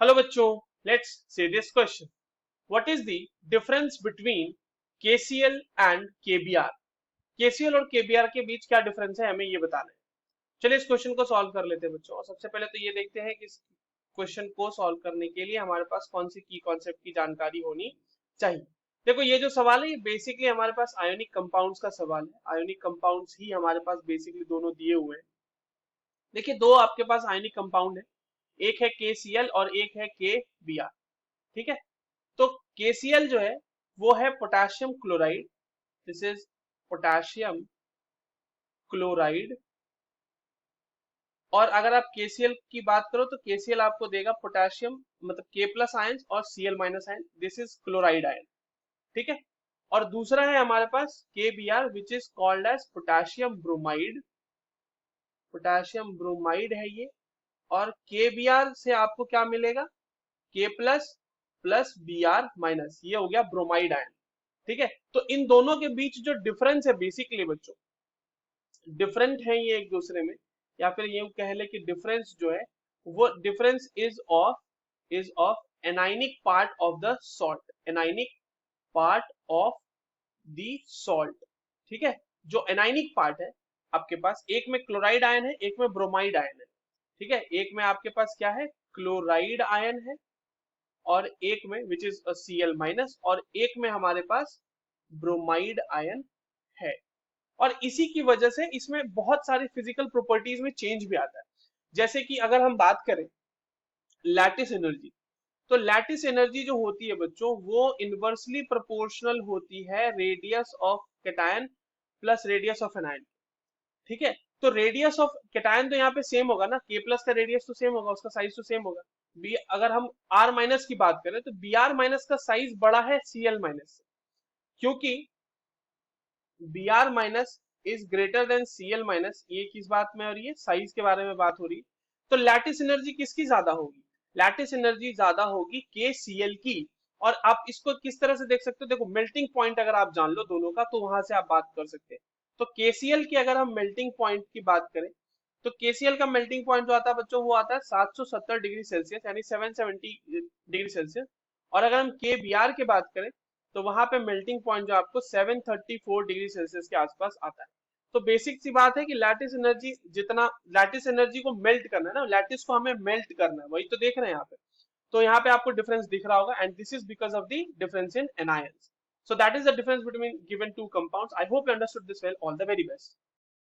Hello बच्चों, let's say this question. What is the difference between KCL and KBr? KCL और KBr के बीच क्या difference है, हमें ये बताना है। चलिए इस क्वेश्चन को सॉल्व कर लेते हैं बच्चों। और सबसे पहले तो ये देखते हैं कि इस क्वेश्चन को सॉल्व करने के लिए हमारे पास कौन सी की कॉन्सेप्ट की जानकारी होनी चाहिए। देखो, ये जो सवाल है ये बेसिकली हमारे पास आयोनिक कंपाउंड्स का सवाल है। आयोनिक कंपाउंड्स ही हमारे पास बेसिकली दोनों दिए हुए हैं। देखिए, दो आपके पास आयोनिक कंपाउंड है, एक है केसीएल और एक है केबीआर। ठीक है, तो KCl जो है वो है potassium chloride. This is potassium chloride. और अगर आप KCl की बात करो तो KCl आपको देगा पोटेशियम, मतलब K प्लस आयन और Cl minus ion. This is chloride ion. ठीक है, और दूसरा है हमारे पास KBr which is called as potassium bromide. Potassium bromide है ये। और KBr से आपको क्या मिलेगा? K plus plus Br minus, ये हो गया ब्रोमाइड आयन। ठीक है, तो इन दोनों के बीच जो डिफरेंस है बेसिकली बच्चों, डिफरेंट है ये एक दूसरे में, या फिर ये कह ले कि डिफरेंस जो है वो difference is of anionic part of the salt. Anionic part of the salt. ठीक है, जो एनाइनिक पार्ट है आपके पास, एक में क्लोराइड आयन है, एक में ब्रोमाइड आयन है। ठीक है, एक में आपके पास क्या है? क्लोराइड आयन है, और एक में विच इज Cl माइनस, और एक में हमारे पास ब्रोमाइड आयन है। और इसी की वजह से इसमें बहुत सारी फिजिकल प्रॉपर्टीज में चेंज भी आता है। जैसे कि अगर हम बात करें लैटिस एनर्जी, तो लैटिस एनर्जी जो होती है बच्चों वो इनवर्सली प्रोपोर्शनल होती है radius of cation plus radius of anion. ठीक है, तो रेडियस ऑफ कैटायन तो यहाँ पे सेम होगा ना, K प्लस का रेडियस तो सेम होगा, उसका साइज तो सेम होगा। बी अगर हम R माइनस की बात करें तो Br माइनस का साइज बड़ा है Cl माइनस से, क्योंकि Br minus is greater than Cl minus. ये किस बात में हो रही है? साइज के बारे में बात हो रही है। तो लैटिस एनर्जी किसकी ज्यादा होगी? लैटिस एनर्जी ज्यादा होगी KCl की। और आप इसको किस तरह से देख सकते हो? देखो, मेल्टिंग पॉइंट अगर आप जान लो दोनों का तो वहां से आप बात कर सकते हैं। तो KCl की अगर हम मेल्टिंग पॉइंट की बात करें तो KCl का मेल्टिंग पॉइंट जो आता है बच्चों वो आता है 770 डिग्री सेल्सियस, यानी 770 डिग्री सेल्सियस। और अगर हम KBr की बात करें तो वहां पे मेल्टिंग पॉइंट जो आपको 734 डिग्री सेल्सियस के आसपास आता है। तो बेसिक सी बात है कि लैटिस एनर्जी, जितना लैटिस एनर्जी को मेल्ट करना है ना, लैटिस को हमें मेल्ट करना है, वही तो देख रहे हैं यहाँ पे। तो यहाँ पे आपको डिफरेंस दिख रहा होगा, and this is because of the difference in anions. So that is the difference between given two compounds. I hope you understood this well. All the very best.